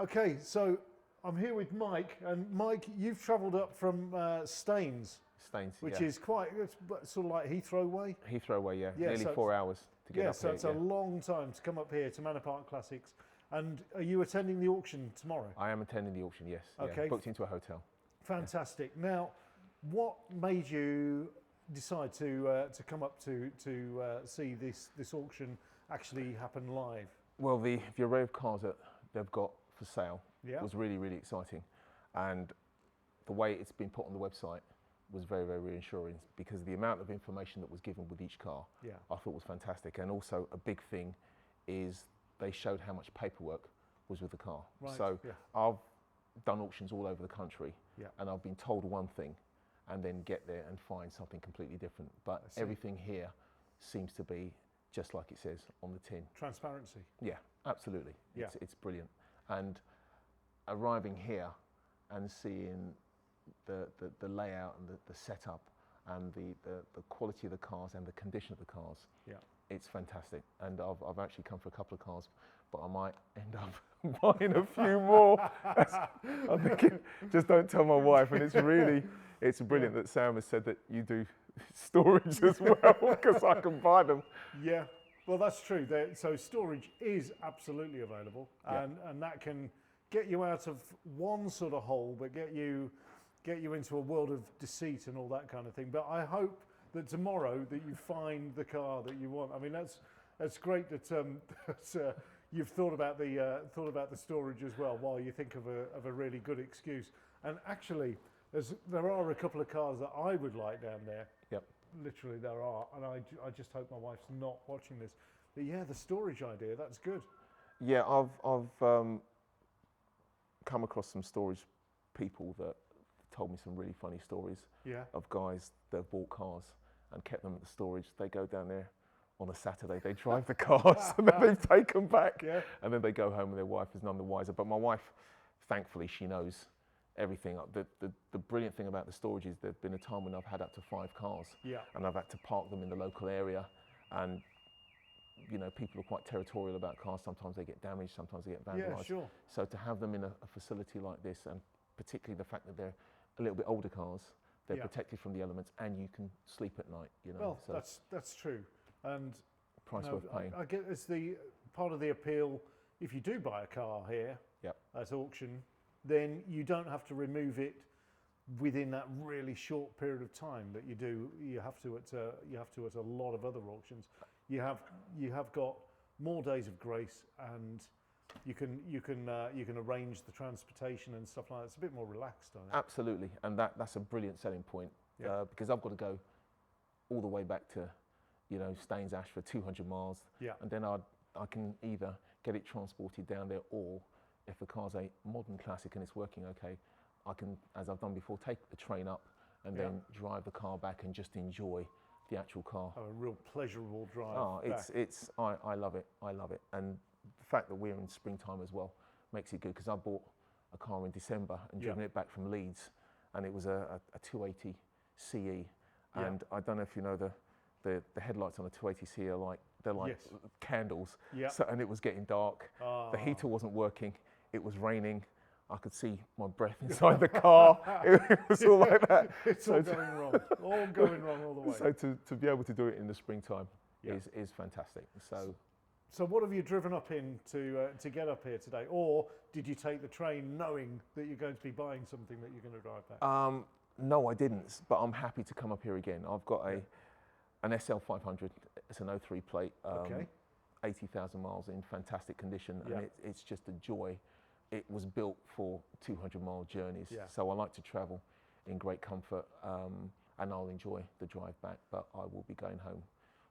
Okay, so I'm here with Mike, and Mike, you've travelled up from Staines, which is quite, it's sort of like Heathrow way. Heathrow way, yeah. Nearly 4 hours to get up so here. it's a long time to come up here to Manor Park Classics. And are you attending the auction tomorrow? I am attending the auction, yes. Okay. Yeah, booked into a hotel. Fantastic. Yeah. Now, what made you decide to come up to see this auction actually happen live? Well, the array of cars that they've got for sale was really, really exciting. And the way it's been put on the website was very, very reassuring because the amount of information that was given with each car I thought was fantastic. And also a big thing is they showed how much paperwork was with the car. Right. So I've done auctions all over the country and I've been told one thing and then get there and find something completely different. But everything here seems to be just like it says on the tin. Transparency. Yeah, absolutely. Yeah. It's brilliant. And arriving here and seeing the layout and the setup and the quality of the cars and the condition of the cars, it's fantastic. And I've actually come for a couple of cars, but I might end up buying a few more. I'm thinking, just don't tell my wife. And it's brilliant that Sam has said that you do storage as well, because I can buy them. Yeah, well, that's true. So storage is absolutely available, and that can get you out of one sort of hole, but get you into a world of deceit and all that kind of thing. But I hope that tomorrow that you find the car that you want. I mean, that's great that you've thought about the storage as well, while you think of a really good excuse. And actually, there are a couple of cars that I would like down there. Yep. Literally there are, and I just hope my wife's not watching this. But yeah, the storage idea, that's good. Yeah, I've come across some storage people that told me some really funny stories of guys that have bought cars and kept them at the storage. They go down there on a Saturday, they drive the cars and then they've taken back and then they go home and their wife is none the wiser. But my wife, thankfully, she knows everything. The brilliant thing about the storage is there's been a time when I've had up to 5 cars and I've had to park them in the local area, and you know, people are quite territorial about cars. Sometimes they get damaged, sometimes they get vandalised. Yeah, sure. So to have them in a facility like this, and particularly the fact that they're a little bit older cars, they're protected from the elements and you can sleep at night, you know. Well, so that's true. And price worth paying. I get it's the part of the appeal. If you do buy a car here at auction, then you don't have to remove it within that really short period of time that you have to at a lot of other auctions. You have got more days of grace, and you can arrange the transportation and stuff like that. It's a bit more relaxed, I think. Absolutely, and that's a brilliant selling point because I've got to go all the way back to, you know, Staines Ash for 200 miles, and then I can either get it transported down there, or if the car's a modern classic and it's working okay, I can, as I've done before, take the train up and then drive the car back and just enjoy the actual car. Oh, a real pleasurable drive. Oh, I love it. I love it. And the fact that we're in springtime as well makes it good, because I bought a car in December and driven it back from Leeds, and it was a 280 CE. And I don't know if you know the headlights on a 280 CE are like candles. So, and it was getting dark. The heater wasn't working. It was raining. I could see my breath inside the car. It was all like that. It's all going wrong. All going wrong all the way. So to be able to do it in the springtime is fantastic. So what have you driven up in to get up here today? Or did you take the train knowing that you're going to be buying something that you're going to drive back? No, I didn't, but I'm happy to come up here again. I've got an SL500. It's an 03 plate, 80,000 miles in fantastic condition, and it's just a joy. It was built for 200-mile journeys, so I like to travel in great comfort, and I'll enjoy the drive back, but I will be going home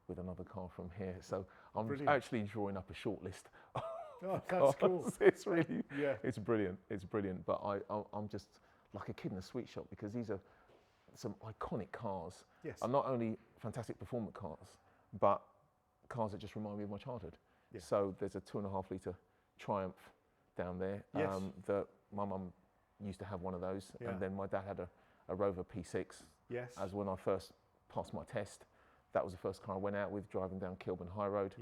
with another car from here. So I'm actually drawing up a short list. Oh, that's cool. It's really, it's brilliant. It's brilliant, but I'm just like a kid in a sweet shop, because these are some iconic cars. Are not only fantastic performance cars, but cars that just remind me of my childhood. So there's a 2.5 litre Triumph down there that my mum used to have one of those, and then my dad had a Rover P6 as when I first passed my test. That was the first car I went out with, driving down Kilburn High Road.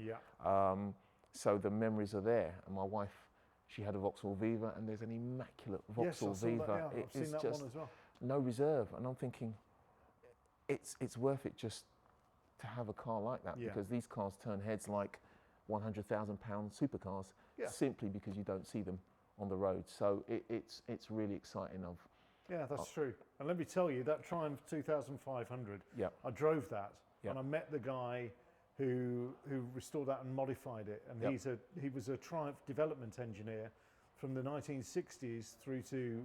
So the memories are there, and my wife she had a Vauxhall Viva, and there's an immaculate Vauxhall Viva. That, yeah. I've seen that one as well. No reserve, and I'm thinking, it's worth it just to have a car like that, because these cars turn heads like £100,000 supercars, simply because you don't see them on the road. So it's really exciting. Yeah, that's true. And let me tell you, that Triumph 2500, I drove that, and I met the guy who restored that and modified it. And he was a Triumph development engineer from the 1960s through to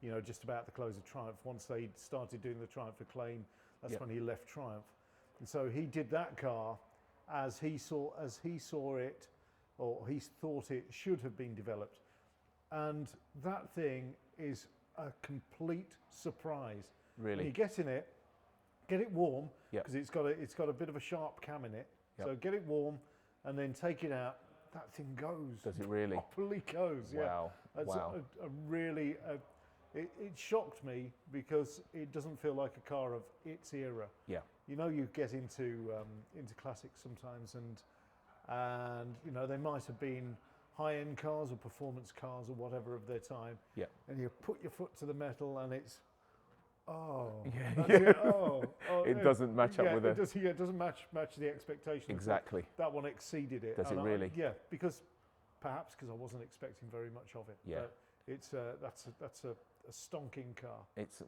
you know, just about the close of Triumph. Once they started doing the Triumph Acclaim, that's when he left Triumph. And so he did that car as he saw it, or he thought it should have been developed. And that thing is a complete surprise. Really? When you get in it, get it warm, because it's got a bit of a sharp cam in it. So get it warm and then take it out. That thing goes. Does it really? Properly goes. Wow. That's wow. a really. It shocked me, because it doesn't feel like a car of its era. Yeah. You know, you get into classics sometimes, and you know, they might have been high-end cars or performance cars or whatever of their time. Yeah. And you put your foot to the metal, and it's it doesn't match up with it. It doesn't match the expectations. Exactly. That one exceeded it. Does it really? Because perhaps because I wasn't expecting very much of it. Yeah. But it's that's a stonking car. It's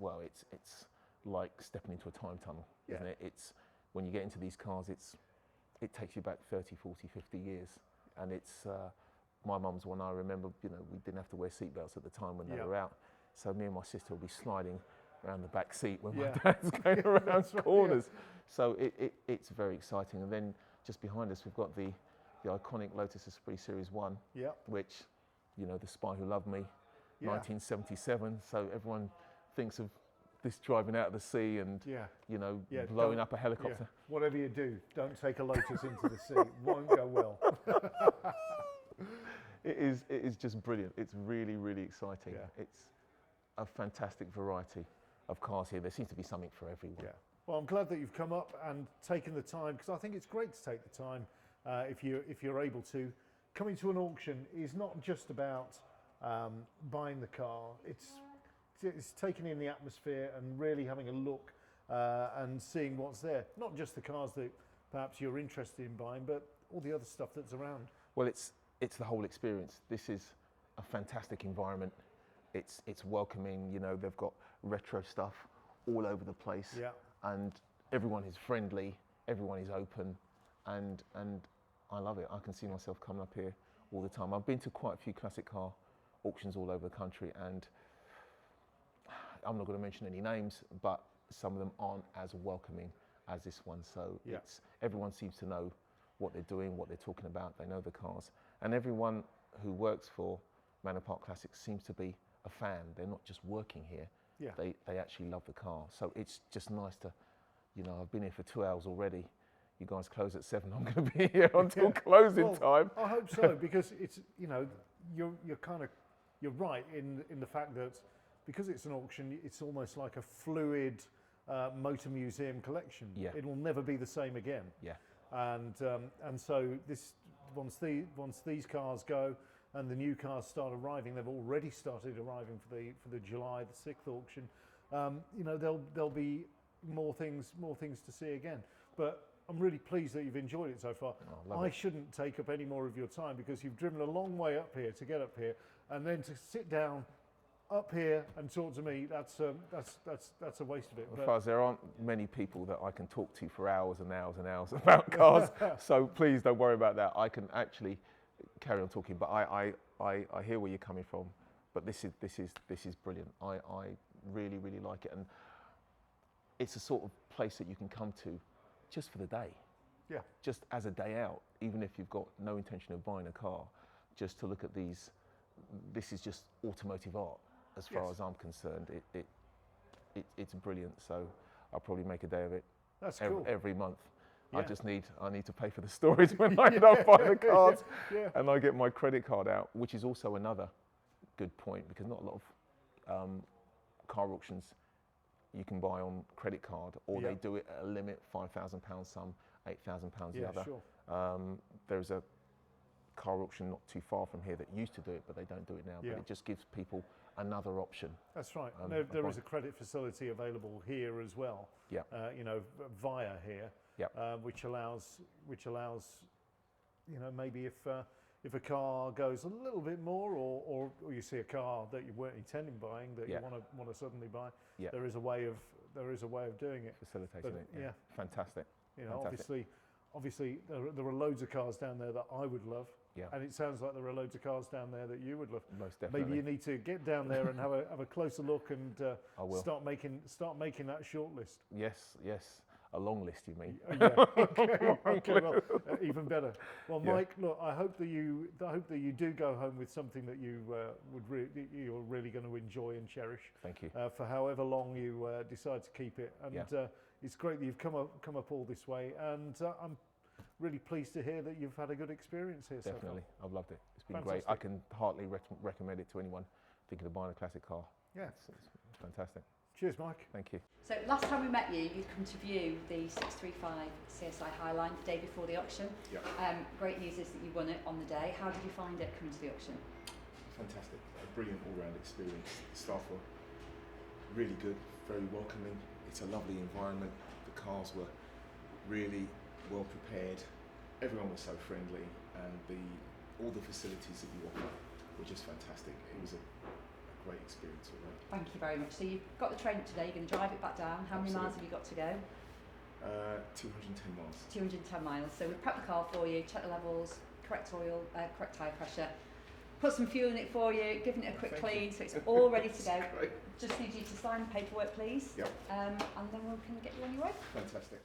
like stepping into a time tunnel, isn't it? It's when you get into these cars, it takes you back 30, 40, 50 years, and it's my mum's one. I remember, you know, we didn't have to wear seatbelts at the time when they were out, so me and my sister would be sliding around the back seat when my dad's going around corners. So it's very exciting. And then just behind us, we've got the iconic Lotus Esprit Series 1, which, you know, The Spy Who Loved Me, 1977. So everyone thinks of this driving out of the sea and, you know, blowing up a helicopter. Whatever you do, don't take a Lotus into the sea. It won't go well. It is just brilliant. It's really, really exciting. It's a fantastic variety of cars here. There seems to be something for everyone. Well, I'm glad that you've come up and taken the time, because I think it's great to take the time if you're able to. Coming to an auction is not just about buying the car. It's taking in the atmosphere and really having a look and seeing what's there. Not just the cars that perhaps you're interested in buying, but all the other stuff that's around. Well, it's the whole experience. This is a fantastic environment. It's welcoming. You know, they've got retro stuff all over the place, and everyone is friendly. Everyone is open, and I love it. I can see myself coming up here all the time. I've been to quite a few classic car auctions all over the country, and I'm not going to mention any names, but some of them aren't as welcoming as this one. So everyone seems to know what they're doing, what they're talking about. They know the cars, and everyone who works for Manor Park Classics seems to be a fan. They're not just working here. They actually love the car. So it's just nice to, you know, I've been here for 2 hours already. You guys close at 7. I'm going to be here until closing time. I hope so, because it's, you know, you're right in the fact that because it's an auction, it's almost like a fluid motor museum collection. It will never be the same again. And so once these cars go and the new cars start arriving, they've already started arriving for the July the 6th auction. You know, there'll be more things to see again. But I'm really pleased that you've enjoyed it so far. I shouldn't take up any more of your time, because you've driven a long way up here to get up here, and then to sit down up here and talk to me, that's a waste of it. Well, Fuzz, there aren't many people that I can talk to for hours and hours and hours about cars, so please don't worry about that. I can actually carry on talking, but I hear where you're coming from. But this is brilliant. I really, really like it, and it's a sort of place that you can come to just for the day. Just as a day out, even if you've got no intention of buying a car, just to look at these. This is just automotive art, as far as I'm concerned. It's brilliant. So I'll probably make a day of it. That's cool. Every month. I need to pay for the storage when I don't buy the cars, and I get my credit card out, which is also another good point, because not a lot of car auctions you can buy on credit card, or they do it at a limit, £5,000 some, £8,000 the other. There's a car auction not too far from here that used to do it, but they don't do it now. Yeah. But it just gives people another option. That's right. There is a credit facility available here as well. Yeah. You know, via here. Yeah. Which allows you know, maybe if a car goes a little bit more, or you see a car that you weren't intending buying that you want to suddenly buy, there is a way of doing it. Facilitating it. Yeah. Fantastic. You know, Fantastic. obviously there are loads of cars down there that I would love. Yeah. And it sounds like there are loads of cars down there that you would love. Most definitely. Maybe you need to get down there and have a closer look and I will. start making that short list. Yes. A long list, you mean? Yeah. Okay. Well, even better. Well, Mike, look, I hope that you do go home with something that you you're really going to enjoy and cherish. Thank you. For however long you decide to keep it, and it's great that you've come up all this way, and I'm really pleased to hear that you've had a good experience here. Definitely, so far. I've loved it. It's been Fantastic. great. I can heartily recommend it to anyone thinking of buying a classic car. Yeah, it's fantastic. Cheers, Mike. Thank you. So last time we met you, you'd come to view the 635 CSi Highline the day before the auction. Yep. Great news is that you won it on the day. How did you find it coming to the auction? Fantastic. A brilliant all-round experience. The staff were really good, very welcoming. It's a lovely environment. The cars were really well prepared. Everyone was so friendly, and all the facilities that you offer were just fantastic. It was a great experience all round. Thank you very much. So you've got the train today, you're going to drive it back down. How many miles have you got to go? 210 miles. 210 miles. So we've prepped the car for you, checked the levels, correct oil, correct tyre pressure, put some fuel in it for you, given it a quick clean, so it's all ready to go. Great. Just need you to sign the paperwork, please. Yep. And then we can get you on your way. Fantastic.